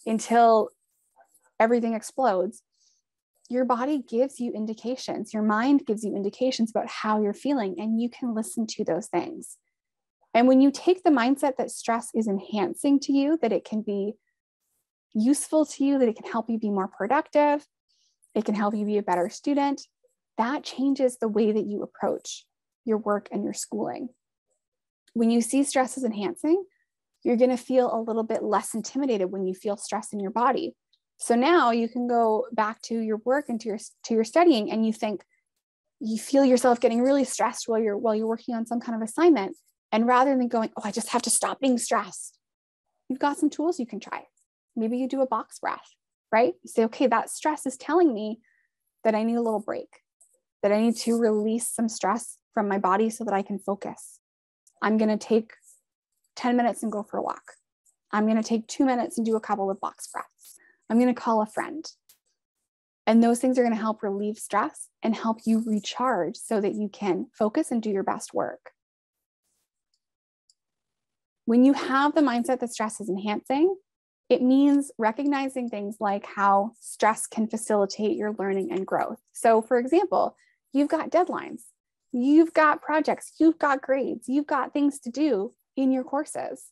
until everything explodes. Your body gives you indications. Your mind gives you indications about how you're feeling, and you can listen to those things. And when you take the mindset that stress is enhancing to you, that it can be useful to you, that it can help you be more productive, it can help you be a better student, that changes the way that you approach your work and your schooling. When you see stress as enhancing, you're going to feel a little bit less intimidated when you feel stress in your body. So now you can go back to your work and to your studying, and you feel yourself getting really stressed while you're working on some kind of assignment. And rather than going, oh, I just have to stop being stressed, you've got some tools you can try. Maybe you do a box breath, right? You say, okay, that stress is telling me that I need a little break, that I need to release some stress from my body so that I can focus. I'm going to take 10 minutes and go for a walk. I'm going to take 2 minutes and do a couple of box breaths. I'm going to call a friend. And those things are going to help relieve stress and help you recharge so that you can focus and do your best work. When you have the mindset that stress is enhancing, it means recognizing things like how stress can facilitate your learning and growth. So for example, you've got deadlines, you've got projects, you've got grades, you've got things to do in your courses.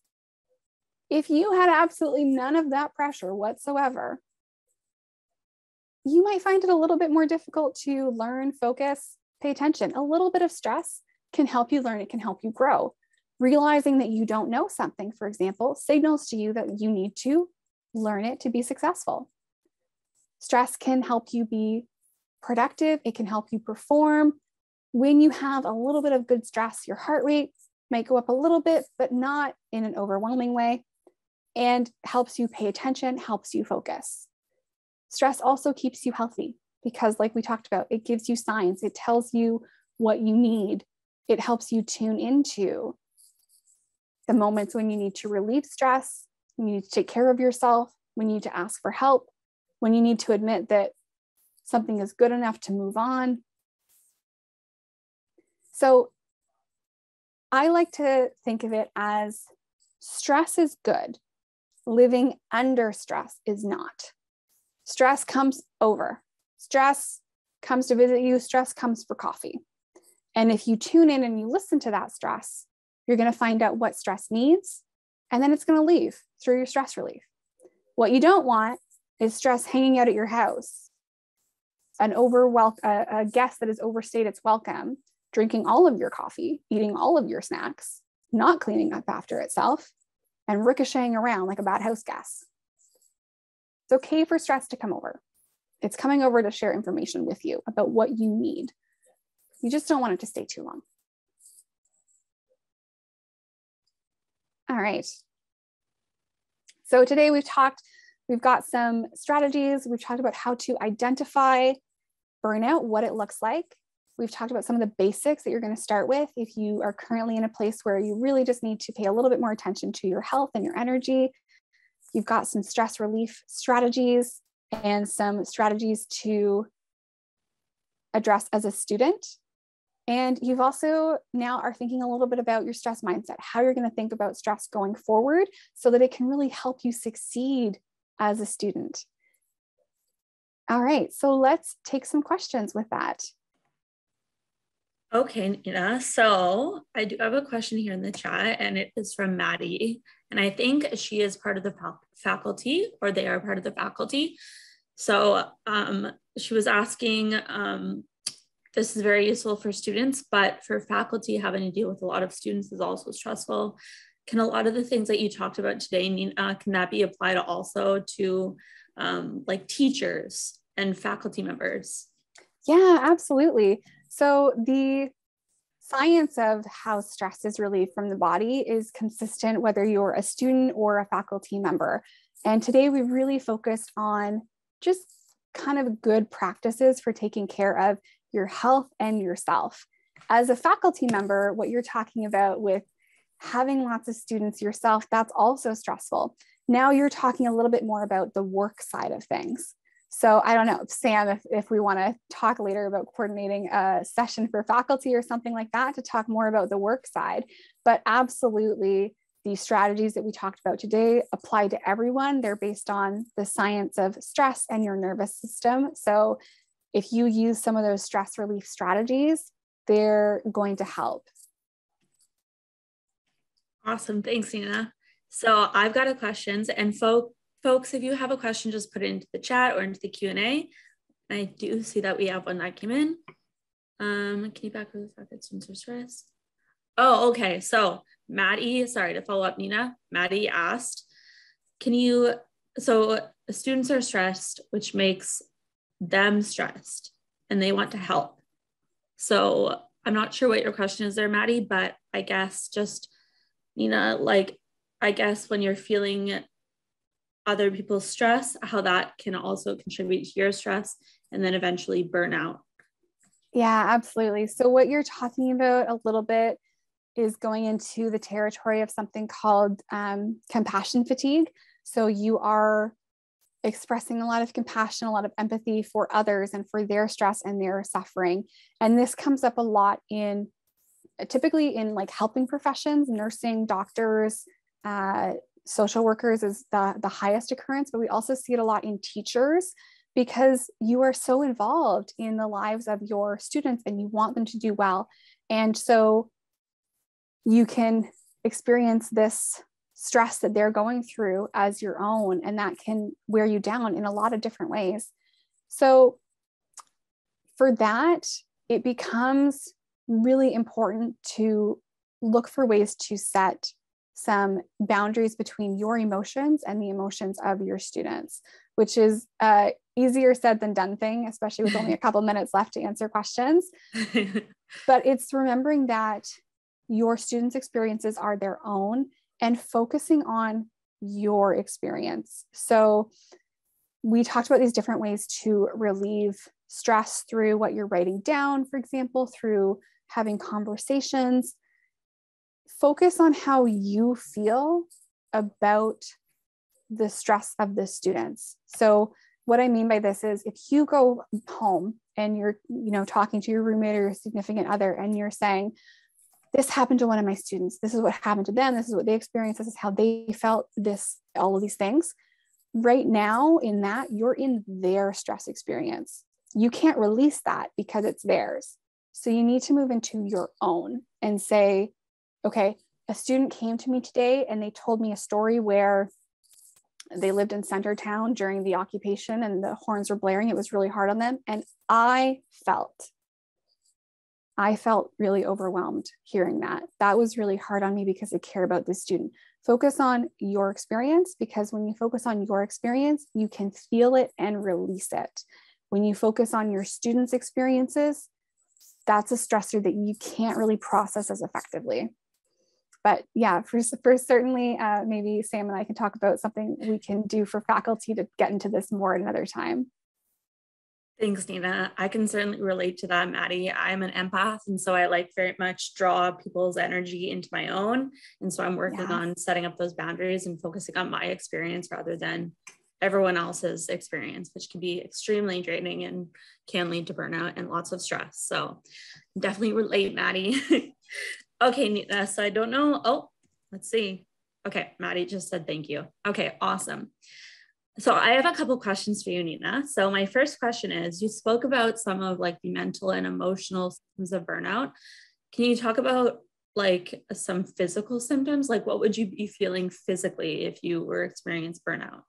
If you had absolutely none of that pressure whatsoever, you might find it a little bit more difficult to learn, focus, pay attention. A little bit of stress can help you learn, it can help you grow. Realizing that you don't know something, for example, signals to you that you need to learn it to be successful. Stress can help you be productive. It can help you perform. When you have a little bit of good stress, your heart rate might go up a little bit, but not in an overwhelming way, and helps you pay attention, helps you focus. Stress also keeps you healthy because, like we talked about, it gives you signs. It tells you what you need. It helps you tune into the moments when you need to relieve stress, when you need to take care of yourself, when you need to ask for help, when you need to admit that something is good enough to move on. So I like to think of it as stress is good. Living under stress is not. Stress comes over. Stress comes to visit you. Stress comes for coffee. And if you tune in and you listen to that stress, you're going to find out what stress needs, and then it's going to leave through your stress relief. What you don't want is stress hanging out at your house, a guest that has overstayed its welcome, drinking all of your coffee, eating all of your snacks, not cleaning up after itself, and ricocheting around like a bad house guest. It's okay for stress to come over. It's coming over to share information with you about what you need. You just don't want it to stay too long. All right. So today we've got some strategies. We've talked about how to identify burnout, what it looks like. We've talked about some of the basics that you're going to start with if you are currently in a place where you really just need to pay a little bit more attention to your health and your energy. You've got some stress relief strategies and some strategies to address as a student. And you've also now are thinking a little bit about your stress mindset, how you're going to think about stress going forward so that it can really help you succeed as a student. All right, so let's take some questions with that. Okay, Nina. So I do have a question here in the chat, and it is from Maddie. And I think she is part of the faculty, or they are part of the faculty. So she was asking, this is very useful for students, but for faculty, having to deal with a lot of students is also stressful. Can a lot of the things that you talked about today, Nina, can that be applied also to like teachers and faculty members? Yeah, absolutely. So the science of how stress is relieved from the body is consistent whether you're a student or a faculty member. And today we really focused on just kind of good practices for taking care of your health and yourself. As a faculty member, what you're talking about with having lots of students yourself, that's also stressful. Now you're talking a little bit more about the work side of things. So I don't know, Sam, if we want to talk later about coordinating a session for faculty or something like that to talk more about the work side, but absolutely the strategies that we talked about today apply to everyone. They're based on the science of stress and your nervous system. So if you use some of those stress relief strategies, they're going to help. Awesome. Thanks, Nina. So I've got a questions, and folks, if you have a question, just put it into the chat or into the Q&A. I do see that we have one that came in. Can you back with the fact that students are stressed? Oh, okay. So Maddie, sorry to follow up, Nina. Maddie asked, so students are stressed, which makes them stressed, and they want to help. So I'm not sure what your question is there, Maddie, but I guess just, Nina, like, I guess when you're feeling other people's stress, how that can also contribute to your stress and then eventually burnout. Yeah, absolutely. So what you're talking about a little bit is going into the territory of something called compassion fatigue. So you are expressing a lot of compassion, a lot of empathy for others and for their stress and their suffering. And this comes up a lot in typically in like helping professions, nursing, doctors, social workers is the highest occurrence, but we also see it a lot in teachers because you are so involved in the lives of your students and you want them to do well. And so you can experience this stress that they're going through as your own, and that can wear you down in a lot of different ways. So for that, it becomes really important to look for ways to set some boundaries between your emotions and the emotions of your students, which is easier said than done thing, especially with only a couple minutes left to answer questions. But it's remembering that your students' experiences are their own and focusing on your experience. So we talked about these different ways to relieve stress through what you're writing down, for example, through having conversations. Focus on how you feel about the stress of the students. So what I mean by this is if you go home and you're, talking to your roommate or your significant other and you're saying, this happened to one of my students, this is what happened to them, this is what they experienced, this is how they felt, this, all of these things. Right now in that, you're in their stress experience. You can't release that because it's theirs. So you need to move into your own and say, okay, a student came to me today and they told me a story where they lived in center town during the occupation and the horns were blaring. It was really hard on them. And I felt really overwhelmed hearing that. That was really hard on me because I care about this student. Focus on your experience, because when you focus on your experience, you can feel it and release it. When you focus on your students' experiences, that's a stressor that you can't really process as effectively. But yeah, for certainly, maybe Sam and I can talk about something we can do for faculty to get into this more at another time. Thanks, Nina. I can certainly relate to that, Maddie. I'm an empath, and so I like very much draw people's energy into my own. And so I'm working on setting up those boundaries and focusing on my experience rather than everyone else's experience, which can be extremely draining and can lead to burnout and lots of stress. So definitely relate, Maddie. Okay, Nina, so I don't know. Oh, let's see. Okay, Maddie just said thank you. Okay, awesome. So I have a couple questions for you, Nina. So my first question is, you spoke about some of like the mental and emotional symptoms of burnout. Can you talk about like some physical symptoms? Like what would you be feeling physically if you were experiencing burnout?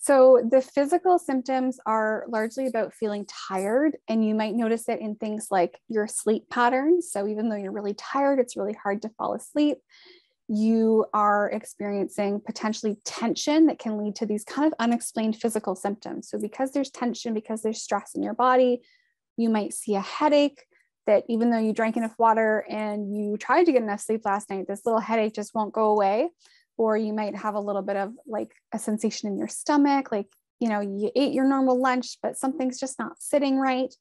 So the physical symptoms are largely about feeling tired, and you might notice it in things like your sleep patterns. So even though you're really tired, it's really hard to fall asleep. You are experiencing potentially tension that can lead to these kind of unexplained physical symptoms. So because there's tension, because there's stress in your body, you might see a headache that even though you drank enough water and you tried to get enough sleep last night, this little headache just won't go away. Or you might have a little bit of like a sensation in your stomach, like, you know, you ate your normal lunch, but something's just not sitting right.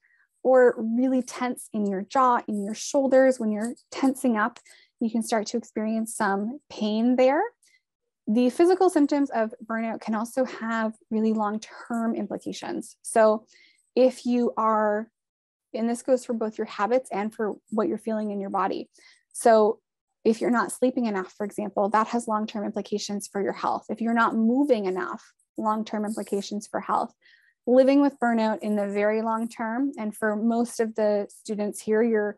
Or really tense in your jaw, in your shoulders. When you're tensing up, you can start to experience some pain there. The physical symptoms of burnout can also have really long-term implications. So if you are, and this goes for both your habits and for what you're feeling in your body. So if you're not sleeping enough, for example, that has long-term implications for your health. If you're not moving enough, long-term implications for health. Living with burnout in the very long term, and for most of the students here,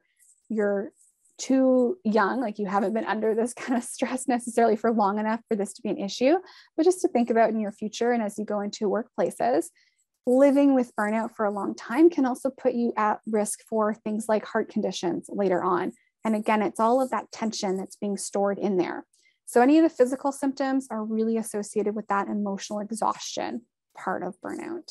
you're too young, like you haven't been under this kind of stress necessarily for long enough for this to be an issue, but just to think about in your future and as you go into workplaces, living with burnout for a long time can also put you at risk for things like heart conditions later on. And again, it's all of that tension that's being stored in there. So any of the physical symptoms are really associated with that emotional exhaustion part of burnout.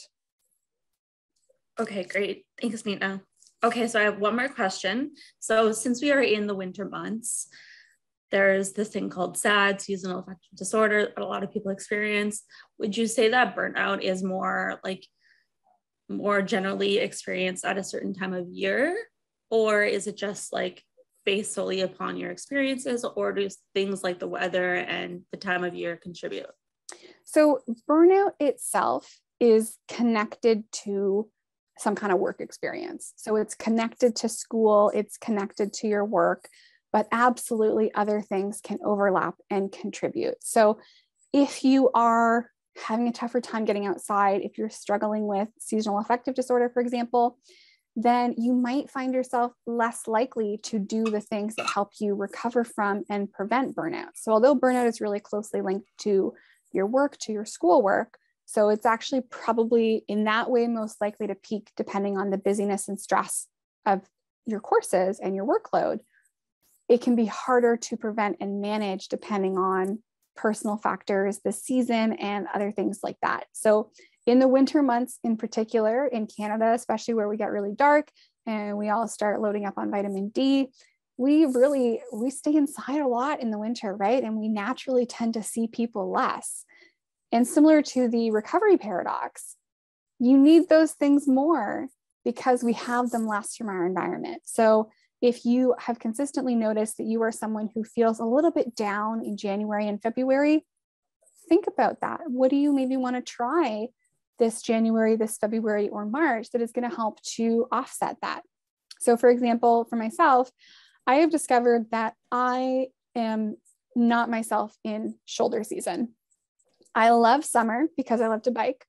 Okay, great. Thanks, Nina. Okay, so I have one more question. So since we are in the winter months, there's this thing called SAD, seasonal affective disorder, that a lot of people experience. Would you say that burnout is more generally experienced at a certain time of year? Or is it just like based solely upon your experiences, or do things like the weather and the time of year contribute? So burnout itself is connected to some kind of work experience. So it's connected to school, it's connected to your work, but absolutely other things can overlap and contribute. So if you are having a tougher time getting outside, if you're struggling with seasonal affective disorder, for example, then you might find yourself less likely to do the things that help you recover from and prevent burnout. So although burnout is really closely linked to your work, to your schoolwork, so it's actually probably in that way most likely to peak depending on the busyness and stress of your courses and your workload. It can be harder to prevent and manage depending on personal factors, the season, and other things like that. So in the winter months in particular, in Canada, especially where we get really dark and we all start loading up on vitamin D, we stay inside a lot in the winter, right? And we naturally tend to see people less. And similar to the recovery paradox, you need those things more because we have them less from our environment. So if you have consistently noticed that you are someone who feels a little bit down in January and February, think about that. What do you maybe want to try this January, this February, or March that is going to help to offset that? So for example, for myself, I have discovered that I am not myself in shoulder season. I love summer because I love to bike.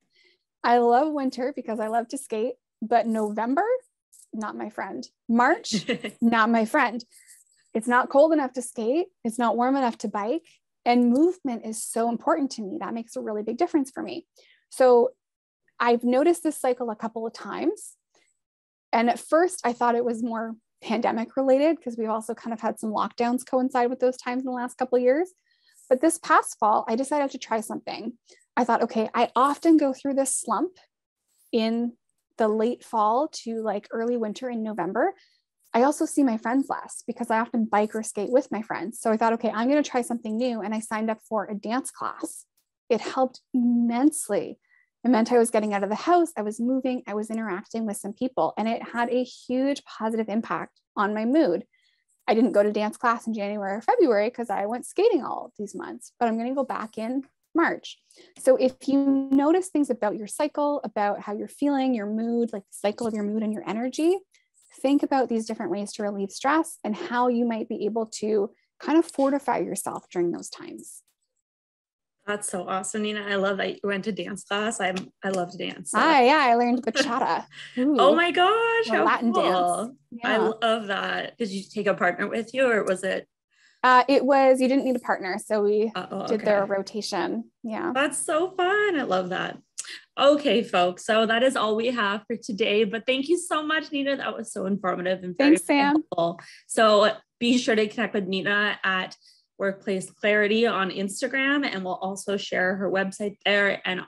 I love winter because I love to skate, but November, not my friend. March, not my friend. It's not cold enough to skate. It's not warm enough to bike. And movement is so important to me. That makes a really big difference for me. So I've noticed this cycle a couple of times. And at first I thought it was more pandemic related because we've also kind of had some lockdowns coincide with those times in the last couple of years. But this past fall, I decided to try something. I thought, okay, I often go through this slump in the late fall to like early winter in November. I also see my friends less because I often bike or skate with my friends. So I thought, okay, I'm going to try something new. And I signed up for a dance class. It helped immensely. It meant I was getting out of the house, I was moving, I was interacting with some people, and it had a huge positive impact on my mood. I didn't go to dance class in January or February because I went skating all these months, but I'm going to go back in March. So if you notice things about your cycle, about how you're feeling, your mood, like the cycle of your mood and your energy, think about these different ways to relieve stress and how you might be able to kind of fortify yourself during those times. That's so awesome, Nina. I love that you went to dance class. I love to dance. So. Yeah, I learned bachata. Ooh, oh my gosh, how Latin cool. dance. Yeah. I love that. Did you take a partner with you, or was it? It was, you didn't need a partner. So we did their rotation. Yeah. That's so fun. I love that. Okay, folks. So that is all we have for today, but thank you so much, Nina. That was so informative and very helpful. So be sure to connect with Nina at Workplace Clarity on Instagram, and we'll also share her website there, and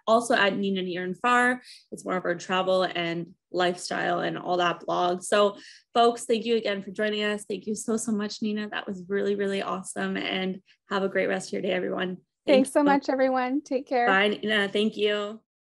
also at Nina Near and Far. It's more of her travel and lifestyle and all that blog. So folks, thank you again for joining us. Thank you so much, Nina. That was really, really awesome, and have a great rest of your day, everyone. Thanks so much, everyone. Take care. Bye, Nina. Thank you.